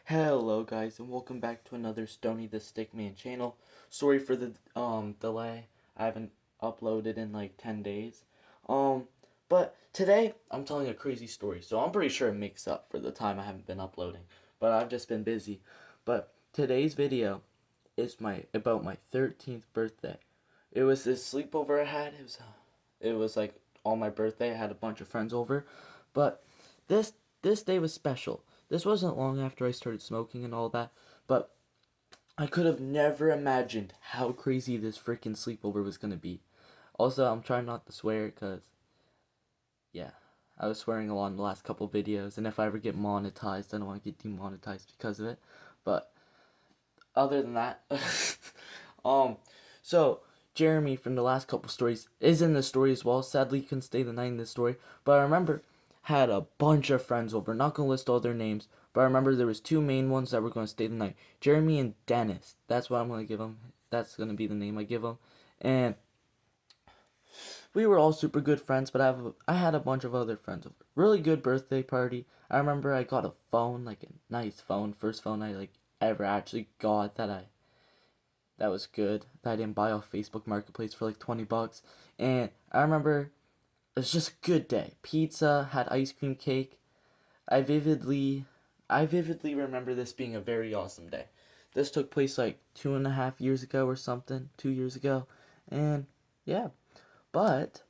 Hello guys and welcome back to another Stony the Stickman channel. Sorry for the delay. I haven't uploaded in like 10 days. But today I'm telling a crazy story. So I'm pretty sure it makes up for the time I haven't been uploading. But I've just been busy. But today's video is about my 13th birthday. It was this sleepover I had. It was like on my birthday. I had a bunch of friends over. But this day was special. This wasn't long after I started smoking and all that, but I could have never imagined how crazy this freaking sleepover was gonna be. Also, I'm trying not to swear because, yeah, I was swearing a lot in the last couple videos, and if I ever get monetized, I don't want to get demonetized because of it. But other than that, um, so Jeremy from the last couple stories is in the story as well. Sadly, he couldn't stay the night in this story, but I remember had a bunch of friends over. Not gonna list all their names, but I remember there was two main ones that were gonna stay the night. Jeremy and Dennis. That's what I'm gonna give them. That's gonna be the name I give them. And we were all super good friends, but I had a bunch of other friends over. Really good birthday party. I remember I got a phone, like a nice phone, first phone I like ever actually got that was good. That I didn't buy off Facebook Marketplace for like 20 bucks. And I remember it was just a good day. Pizza, had ice cream cake. I vividly I vividly remember this being a very awesome day. This took place like 2.5 years ago or something, 2 years ago. And yeah. But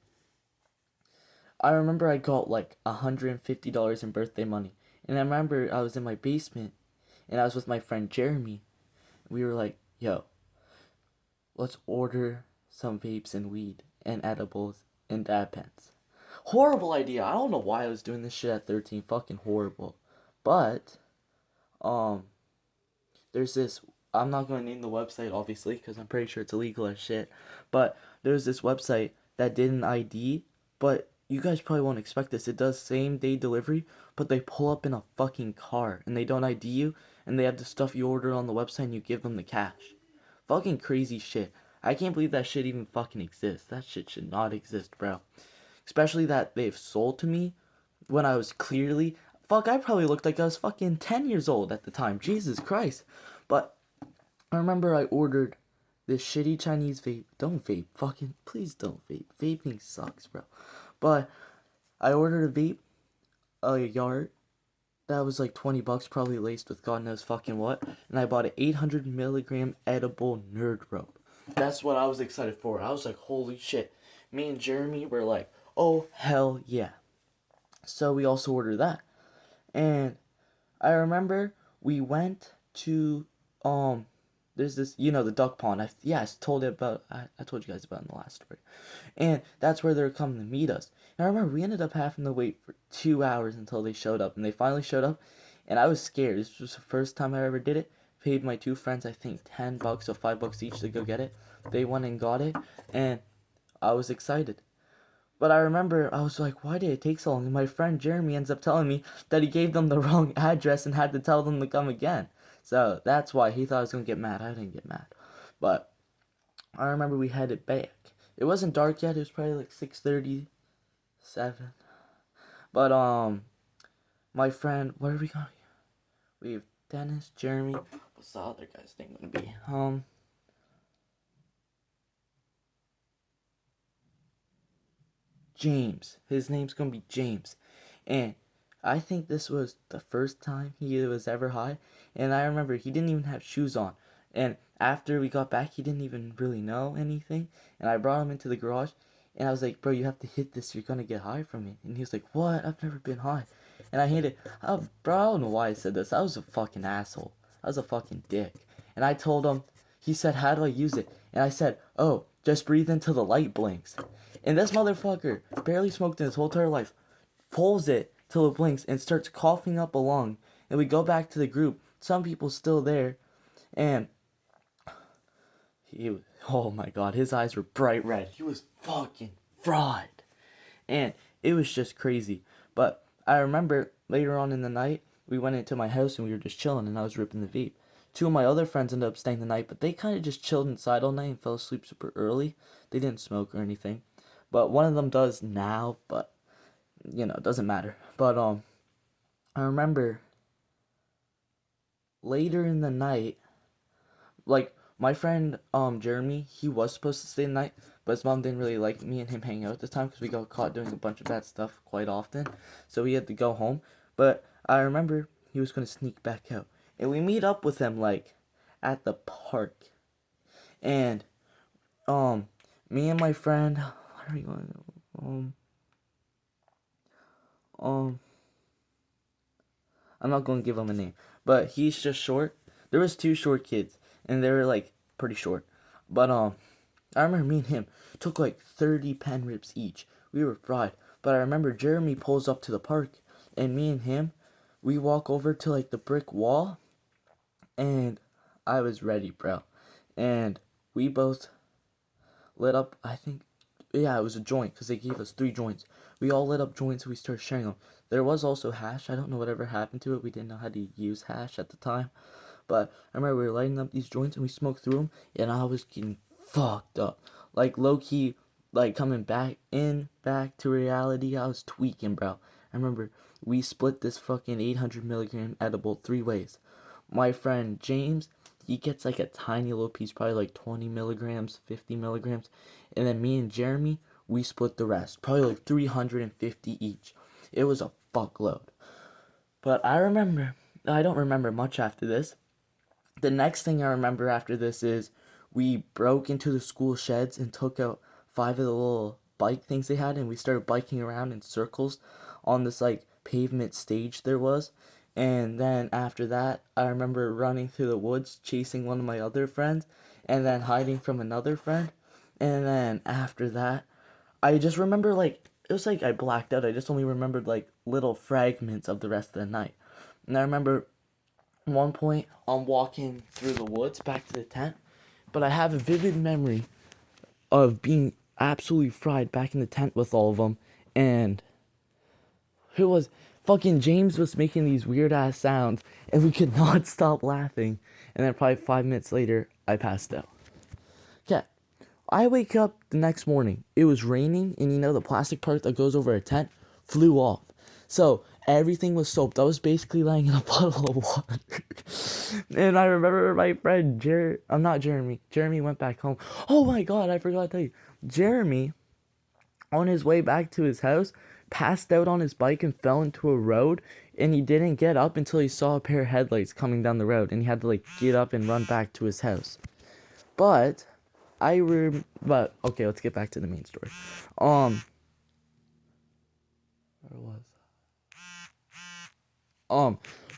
I remember I got like $150 in birthday money. And I remember I was in my basement and I was with my friend Jeremy. We were like, yo, let's order some vapes and weed and edibles and dab pens. Horrible idea. I don't know why I was doing this shit at 13. Fucking horrible. But, um, there's this. I'm not going to name the website, obviously, because I'm pretty sure it's illegal as shit. But there's this website that did an ID, but you guys probably won't expect this. It does same day delivery, but they pull up in a fucking car and they don't ID you, and they have the stuff you ordered on the website and you give them the cash. Fucking crazy shit. I can't believe that shit even fucking exists. That shit should not exist, bro. Especially that they've sold to me when I was clearly. Fuck, I probably looked like I was fucking 10 years old at the time. Jesus Christ. But I remember I ordered this shitty Chinese vape. Don't vape. Fucking, please don't vape. Vaping sucks, bro. But I ordered a vape, a yard, that was like 20 bucks, probably laced with God knows fucking what. And I bought an 800 milligram edible nerd rope. That's what I was excited for. I was like, holy shit. Me and Jeremy were like, oh, hell yeah. So we also ordered that. And I remember we went to, there's this, the duck pond. I told you guys about it in the last story. And that's where they're coming to meet us. And I remember we ended up having to wait for 2 hours until they showed up. And they finally showed up. And I was scared. This was the first time I ever did it. Paid my two friends, I think, 10 bucks or 5 bucks each to go get it. They went and got it. And I was excited. But I remember I was like, why did it take so long? And my friend Jeremy ends up telling me that he gave them the wrong address and had to tell them to come again. So that's why he thought I was going to get mad. I didn't get mad. But I remember we headed back. It wasn't dark yet. It was probably like 6:37. But my friend, what are we going? We have Dennis, Jeremy. What's the other guy's name gonna be? James. His name's gonna be James. And I think this was the first time he was ever high. And I remember he didn't even have shoes on. And after we got back, he didn't even really know anything. And I brought him into the garage. And I was like, bro, you have to hit this. You're gonna get high from it. And he was like, what? I've never been high. And I hit it. Oh, bro, I don't know why I said this. I was a fucking asshole. I was a fucking dick. And I told him, he said, how do I use it? And I said, oh, just breathe until the light blinks. And this motherfucker barely smoked in his whole entire life. Pulls it till it blinks and starts coughing up a lung. And we go back to the group. Some people still there. And oh my god, his eyes were bright red. He was fucking fried. And it was just crazy. But I remember later on in the night, we went into my house and we were just chilling and I was ripping the vape. Two of my other friends ended up staying the night, but they kind of just chilled inside all night and fell asleep super early. They didn't smoke or anything. But one of them does now, but it doesn't matter. But I remember later in the night, like my friend Jeremy, he was supposed to stay the night, but his mom didn't really like me and him hanging out at the time because we got caught doing a bunch of bad stuff quite often, so he had to go home. But I remember he was gonna sneak back out, and we meet up with him like at the park, and me and my friend, what are we going? Um, I'm not gonna give him a name, but he's just short. There was two short kids, and they were like pretty short. But I remember me and him took like 30 pen rips each. We were fried. But I remember Jeremy pulls up to the park, and me and him, we walk over to like the brick wall, and I was ready, bro. And we both lit up, I think, yeah, it was a joint because they gave us 3 joints. We all lit up joints and we started sharing them. There was also hash. I don't know whatever happened to it. We didn't know how to use hash at the time. But I remember we were lighting up these joints and we smoked through them, and I was getting fucked up. Like low key, like coming back to reality. I was tweaking, bro. I remember we split this fucking 800 milligram edible 3 ways. My friend James, he gets like a tiny little piece, probably like 20 milligrams, 50 milligrams. And then me and Jeremy, we split the rest, probably like 350 each. It was a fuckload. But I don't remember much after this. The next thing I remember after this is we broke into the school sheds and took out 5 of the little bike things they had, and we started biking around in circles on this like pavement stage there was. And then after that, I remember running through the woods chasing one of my other friends, and then hiding from another friend. And then after that, I just remember like it was like I blacked out. I just only remembered like little fragments of the rest of the night. And I remember one point I'm walking through the woods back to the tent, but I have a vivid memory of being absolutely fried back in the tent with all of them. And who was fucking James was making these weird ass sounds, and we could not stop laughing. And then probably 5 minutes later, I passed out. Okay, I wake up the next morning. It was raining, and the plastic part that goes over a tent flew off. So everything was soaked. I was basically lying in a puddle of water. And I remember my friend not Jeremy. Jeremy went back home. Oh my god, I forgot to tell you. Jeremy, on his way back to his house, passed out on his bike and fell into a road, and he didn't get up until he saw a pair of headlights coming down the road, and he had to like get up and run back to his house. But okay, let's get back to the main story. Where was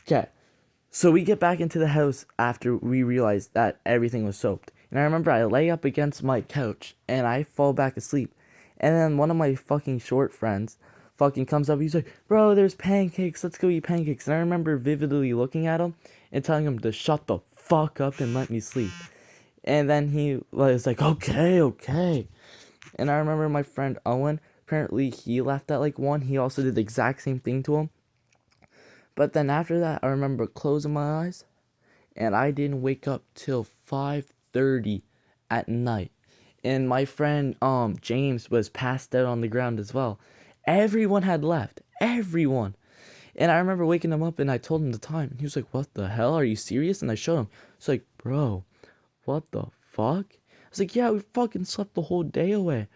okay. So we get back into the house after we realized that everything was soaked. And I remember I lay up against my couch and I fall back asleep. And then one of my fucking short friends fucking comes up. He's like, bro, there's pancakes. Let's go eat pancakes. And I remember vividly looking at him and telling him to shut the fuck up and let me sleep. And then he was like, okay. And I remember my friend Owen, apparently he left at like 1. He also did the exact same thing to him. But then after that, I remember closing my eyes, and I didn't wake up till 5:30 at night. And my friend James was passed out on the ground as well. Everyone had left. Everyone. And I remember waking him up, and I told him the time. And he was like, what the hell? Are you serious? And I showed him. It's like, bro, what the fuck? I was like, yeah, we fucking slept the whole day away.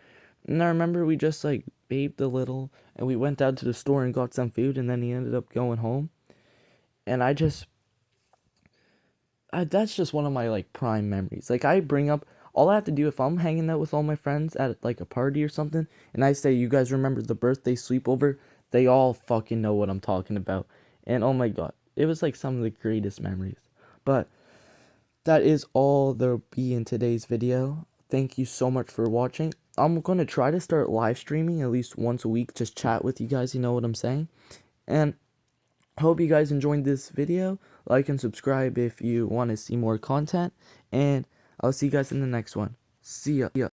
And I remember we just like vaped a little, and we went down to the store and got some food, and then he ended up going home. And that's just one of my like prime memories. Like I bring up all I have to do if I'm hanging out with all my friends at like a party or something, and I say, you guys remember the birthday sleepover? They all fucking know what I'm talking about. And oh my god, it was like some of the greatest memories. But that is all there'll be in today's video. Thank you so much for watching. I'm going to try to start live streaming at least once a week, just chat with you guys, you know what I'm saying? And hope you guys enjoyed this video. Like and subscribe if you want to see more content, and I'll see you guys in the next one. See ya.